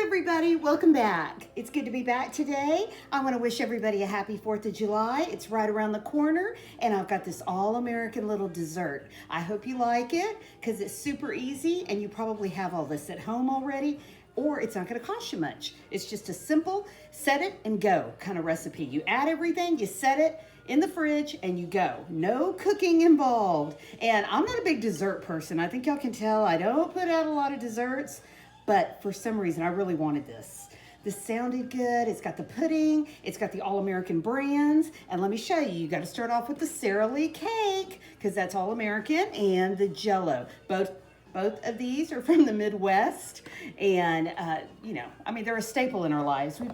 everybody, welcome back. It's good to be back today. I want to wish everybody a happy 4th of July. It's right around the corner and I've got this all-American little dessert. I hope you like it because it's super easy and you probably have all this at home already, or it's not going to cost you much. It's just a simple set it and go kind of recipe. You add everything, you set it in the fridge and you go. No cooking involved. And I'm not a big dessert person. I think y'all can tell I don't put out a lot of desserts. But for some reason, I really wanted this. This sounded good. It's got the pudding. It's got the all-American brands. And let me show you. You got to start off with the Sara Lee cake because that's all-American, and the Jell-O. Both of these are from the Midwest, and you know, I mean, they're a staple in our lives. We've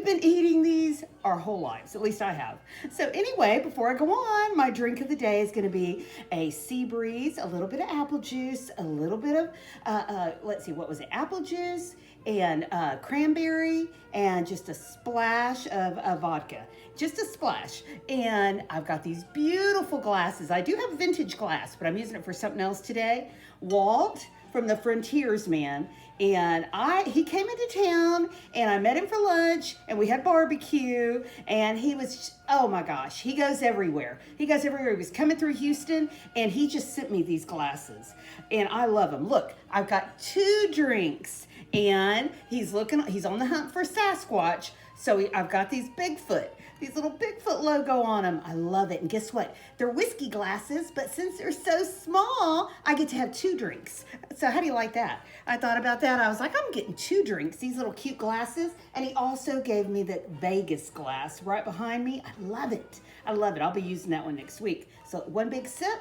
been eating these our whole lives. At least I have. So anyway, before I go on, my drink of the day is going to be a sea breeze, a little bit of apple juice, a little bit of let's see, what was it? Apple juice and cranberry, and just a splash of vodka. Just a splash. And I've got these beautiful glasses. I do have vintage glass, but I'm using it for something else today. Walt from the Frontiers Man, and he came into town and I met him for lunch and we had barbecue, and he was, oh my gosh, he goes everywhere. He goes everywhere. He was coming through Houston and he just sent me these glasses and I love them. Look, I've got 2 drinks and he's on the hunt for Sasquatch. So I've got these little Bigfoot logo on them. I love it. And guess what? They're whiskey glasses, but since they're so small, I get to have 2 drinks. So how do you like that? I thought about that. I was like, I'm getting 2 drinks, these little cute glasses. And he also gave me that Vegas glass right behind me. I love it. I love it. I'll be using that one next week. So 1 big sip.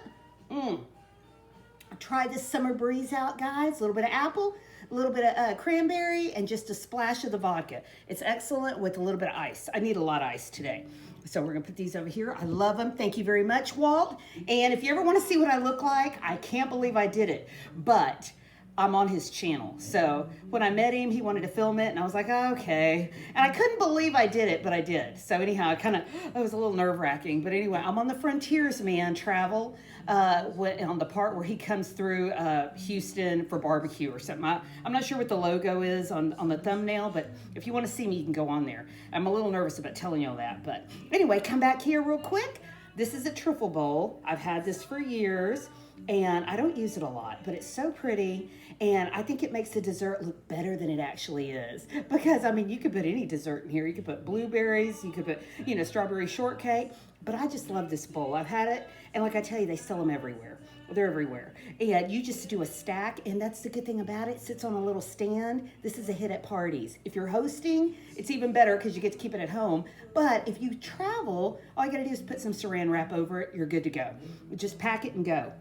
Try this summer breeze out, guys. A little bit of apple, a little bit of cranberry, and just a splash of the vodka. It's excellent with a little bit of ice. I need a lot of ice today. So we're gonna put these over here. I love them. Thank you very much, Walt. And if you ever wanna see what I look like, I can't believe I did it, but I'm on his channel. So when I met him, he wanted to film it and I was like, oh, okay. And I couldn't believe I did it, but I did. So anyhow, it was a little nerve wracking, but anyway, I'm on the Frontiers Man travel on the part where he comes through Houston for barbecue or something. I'm not sure what the logo is on the thumbnail, but if you want to see me, you can go on there. I'm a little nervous about telling you all that, but anyway, come back here real quick. This is a Trifle Bowl. I've had this for years and I don't use it a lot, but it's so pretty. And I think it makes the dessert look better than it actually is. Because, I mean, you could put any dessert in here. You could put blueberries, you could put, you know, strawberry shortcake. But I just love this bowl. I've had it, and like I tell you, they sell them everywhere. They're everywhere. And you just do a stack, and that's the good thing about it. It sits on a little stand. This is a hit at parties. If you're hosting, it's even better because you get to keep it at home. But if you travel, all you got to do is put some saran wrap over it. You're good to go. Just pack it and go.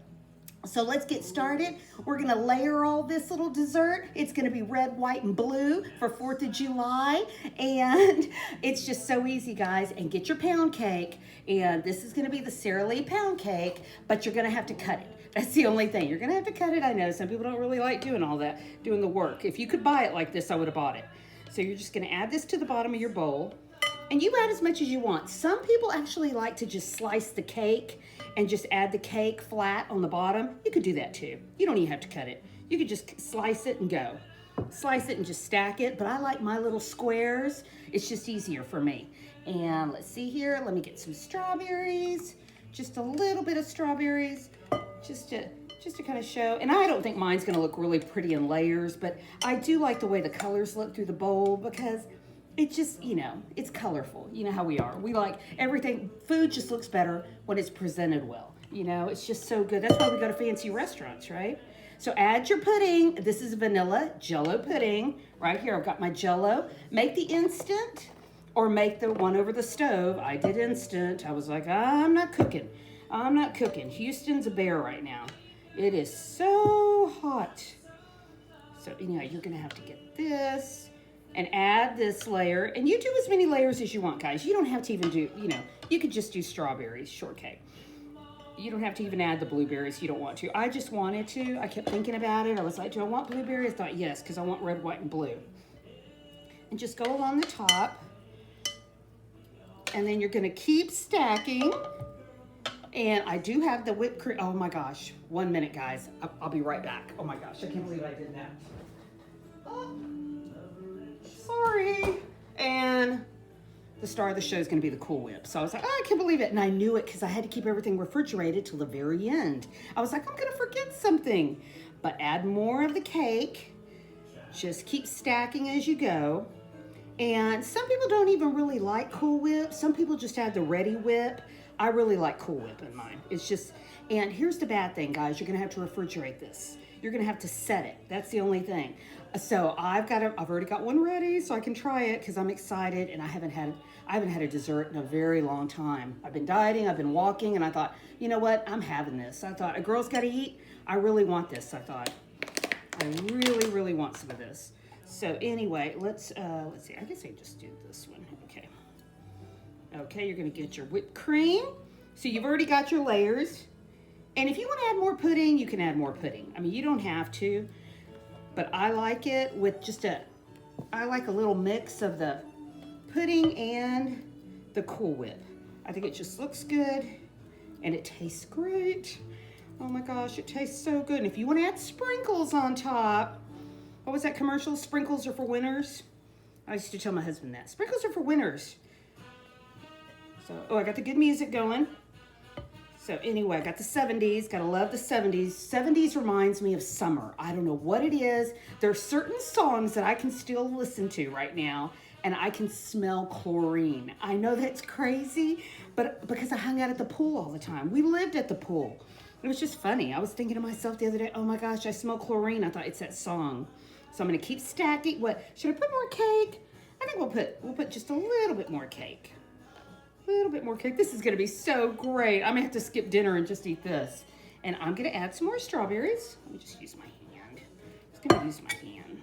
So let's get started. We're gonna layer all this little dessert. It's gonna be red, white, and blue for 4th of July. And it's just so easy, guys. And get your pound cake. And this is gonna be the Sara Lee Pound cake, but you're gonna have to cut it. That's the only thing. You're gonna have to cut it. I know some people don't really like doing all that, doing the work. If you could buy it like this, I would have bought it. So you're just gonna add this to the bottom of your bowl. And you add as much as you want. Some people actually like to just slice the cake and just add the cake flat on the bottom. You could do that too. You don't even have to cut it. You could just slice it and go. Slice it and just stack it, but I like my little squares. It's just easier for me. And let's see here, let me get some strawberries. Just a little bit of strawberries, just to kind of show. And I don't think mine's gonna look really pretty in layers, but I do like the way the colors look through the bowl because it just, you know, it's colorful. You know how we are. We like everything. Food just looks better when it's presented well. You know, it's just so good. That's why we go to fancy restaurants, right? So add your pudding. This is vanilla Jell-O pudding. Right here, I've got my Jell-O. Make the instant or make the one over the stove. I did instant. I was like, I'm not cooking. I'm not cooking. Houston's a bear right now. It is so hot. So, you know, you're going to have to get this and add this layer. And you do as many layers as you want, guys. You don't have to even do, you know, you could just do strawberries, shortcake. You don't have to even add the blueberries. You don't want to. I just wanted to. I kept thinking about it. I was like, do I want blueberries? I thought, yes, because I want red, white, and blue. And just go along the top. And then you're going to keep stacking. And I do have the whipped cream. Oh my gosh. 1 minute, guys. I'll be right back. Oh my gosh. I can't believe I did that. Oh. sorry. And the star of the show is going to be the Cool Whip. So I was like, oh, I can't believe it. And I knew it because I had to keep everything refrigerated till the very end. I was like, I'm going to forget something. But add more of the cake. Just keep stacking as you go. And some people don't even really like Cool Whip. Some people just add the Ready Whip. I really like Cool Whip in mine. It's just, and here's the bad thing, guys. You're going to have to refrigerate this. You're going to have to set it. That's the only thing. So I've already got one ready so I can try it because I'm excited, and I haven't had a dessert in a very long time. I've been dieting, I've been walking, and I thought, you know what? I'm having this. I thought, a girl's got to eat. I really want this. I thought, I really, really want some of this. So anyway, let's see. I guess I just do this one. Okay. Okay, you're going to get your whipped cream. So you've already got your layers. And if you want to add more pudding, you can add more pudding. I mean, you don't have to. But I like it with I like a little mix of the pudding and the Cool Whip. I think it just looks good and it tastes great. Oh my gosh, it tastes so good. And if you want to add sprinkles on top, what was that commercial? Sprinkles are for winners. I used to tell my husband that. Sprinkles are for winners. So, oh, I got the good music going. So anyway, I got the 70s. Gotta love the 70s. 70s reminds me of summer. I don't know what it is. There are certain songs that I can still listen to right now, and I can smell chlorine. I know that's crazy, but because I hung out at the pool all the time. We lived at the pool. It was just funny. I was thinking to myself the other day, oh my gosh, I smell chlorine. I thought it's that song. So I'm gonna keep stacking. What, should I put more cake? I think we'll put just a little bit more cake. A little bit more cake. This is gonna be so great. I'm gonna have to skip dinner and just eat this. And I'm gonna add some more strawberries. Let me just use my hand. I'm just gonna use my hand.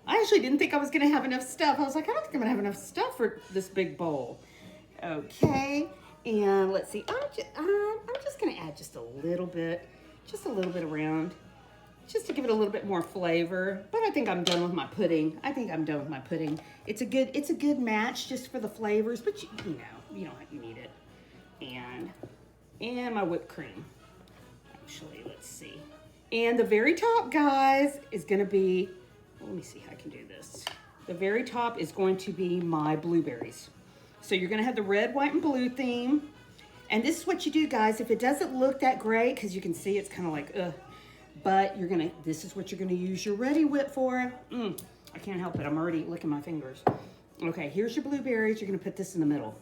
I actually didn't think I was gonna have enough stuff. I was like, I don't think I'm gonna have enough stuff for this big bowl. Okay, and let's see. I'm just gonna add just a little bit around, just to give it a little bit more flavor. But I think I'm done with my pudding. It's a good match just for the flavors, but you need it. And my whipped cream. Actually, let's see. And the very top, guys, is gonna be, let me see how I can do this. The very top is going to be my blueberries. So you're gonna have the red, white, and blue theme. And this is what you do, guys. If it doesn't look that great, because you can see it's kind of like, but this is what you're gonna use your Ready Whip for. I can't help it, I'm already licking my fingers. Okay, here's your blueberries. You're gonna put this in the middle.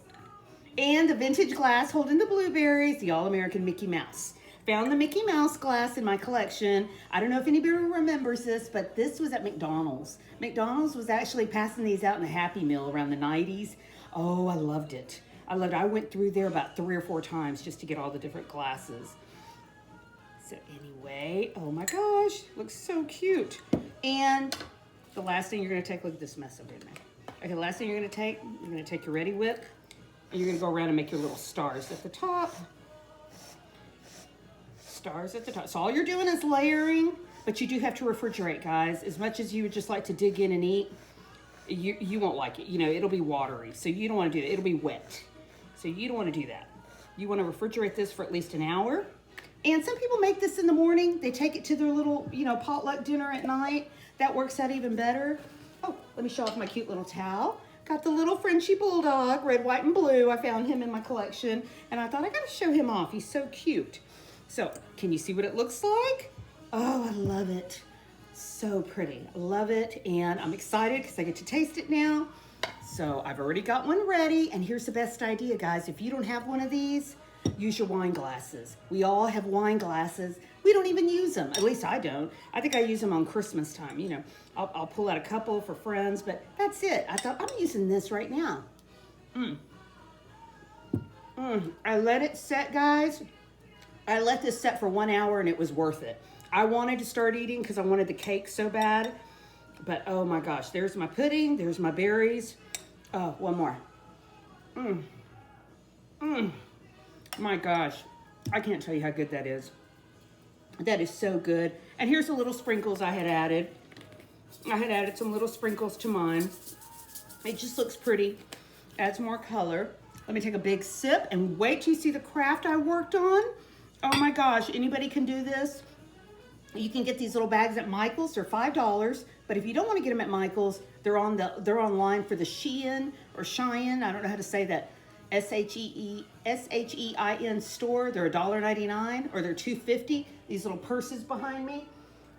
And the vintage glass holding the blueberries, the All-American Mickey Mouse. Found the Mickey Mouse glass in my collection. I don't know if anybody remembers this, but this was at McDonald's. McDonald's was actually passing these out in a Happy Meal around the 90s. Oh, I loved it. I went through there about 3 or 4 times just to get all the different glasses. So anyway, oh my gosh, looks so cute. And the last thing you're gonna take, look at this mess over there. Okay, the last thing you're gonna take your Ready Whip, and you're gonna go around and make your little stars at the top. Stars at the top. So all you're doing is layering, but you do have to refrigerate, guys. As much as you would just like to dig in and eat, you won't like it. You know, it'll be watery, so you don't wanna do that. It'll be wet. So you don't wanna do that. You wanna refrigerate this for at least an hour. And some people make this in the morning. They take it to their little, potluck dinner at night. That works out even better. Oh, let me show off my cute little towel. Got the little Frenchie Bulldog, red, white, and blue. I found him in my collection, and I thought I gotta show him off. He's so cute. So, can you see what it looks like? Oh, I love it. So pretty. I love it, and I'm excited because I get to taste it now. So, I've already got one ready, and here's the best idea, guys. If you don't have one of these, use your wine glasses. We all have wine glasses. We don't even use them. At least I don't. I think I use them on Christmas time. I'll pull out a couple for friends, but that's it. I thought, I'm using this right now. I let it set, guys. I let this set for 1 hour and it was worth it. I wanted to start eating because I wanted the cake so bad. But oh my gosh, there's my pudding. There's my berries. Oh, one more. My gosh, I can't tell you how good that is. That is so good. And here's the little sprinkles I had added. I had added some little sprinkles to mine. It just looks pretty. Adds more color. Let me take a big sip and wait till you see the craft I worked on. Oh my gosh, anybody can do this. You can get these little bags at Michael's. They're $5. But if you don't want to get them at Michael's, they're online for the Shein or Shein. I don't know how to say that. SHEIN store. They're $1.99 or they're $2.50. These little purses behind me.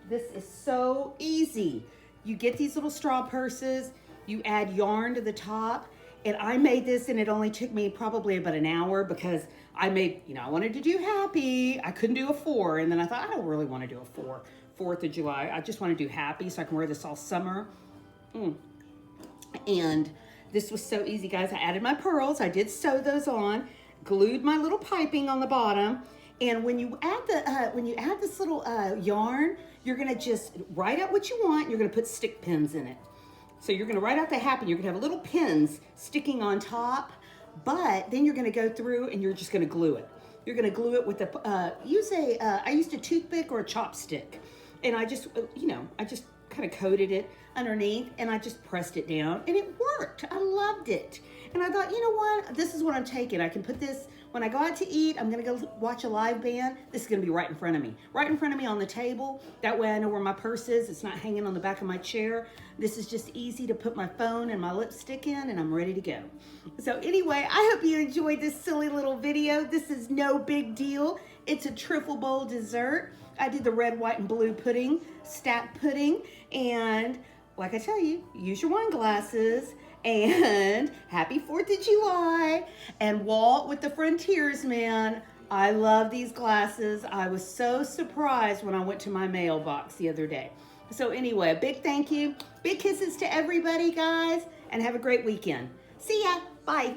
This is so easy. You get these little straw purses. You add yarn to the top. And I made this, and it only took me probably about an hour because I made, I wanted to do happy. I couldn't do a 4. And then I thought, I don't really want to do a 4th of July. I just want to do happy so I can wear this all summer. And this was so easy, guys. I added my pearls. I did sew those on, glued my little piping on the bottom. And when you add this little yarn, you're gonna just write out what you want. You're gonna put stick pins in it. So you're gonna write out the happy. You're gonna have little pins sticking on top, but then you're gonna go through and you're just gonna glue it. You're gonna glue it with I used a toothpick or a chopstick, and I just kind of coated it underneath, and I just pressed it down, and it worked. I loved it. And I thought, you know what? This is what I'm taking. I can put this, when I go out to eat, I'm gonna go watch a live band. This is gonna be right in front of me. Right in front of me on the table. That way I know where my purse is. It's not hanging on the back of my chair. This is just easy to put my phone and my lipstick in, and I'm ready to go. So anyway, I hope you enjoyed this silly little video. This is no big deal. It's a Trifle Bowl dessert. I did the red, white, and blue pudding, stack pudding, and like I tell you, use your wine glasses, and happy 4th of July, and Walt with the Frontiersman. I love these glasses. I was so surprised when I went to my mailbox the other day. So anyway, a big thank you, big kisses to everybody, guys, and have a great weekend. See ya, bye.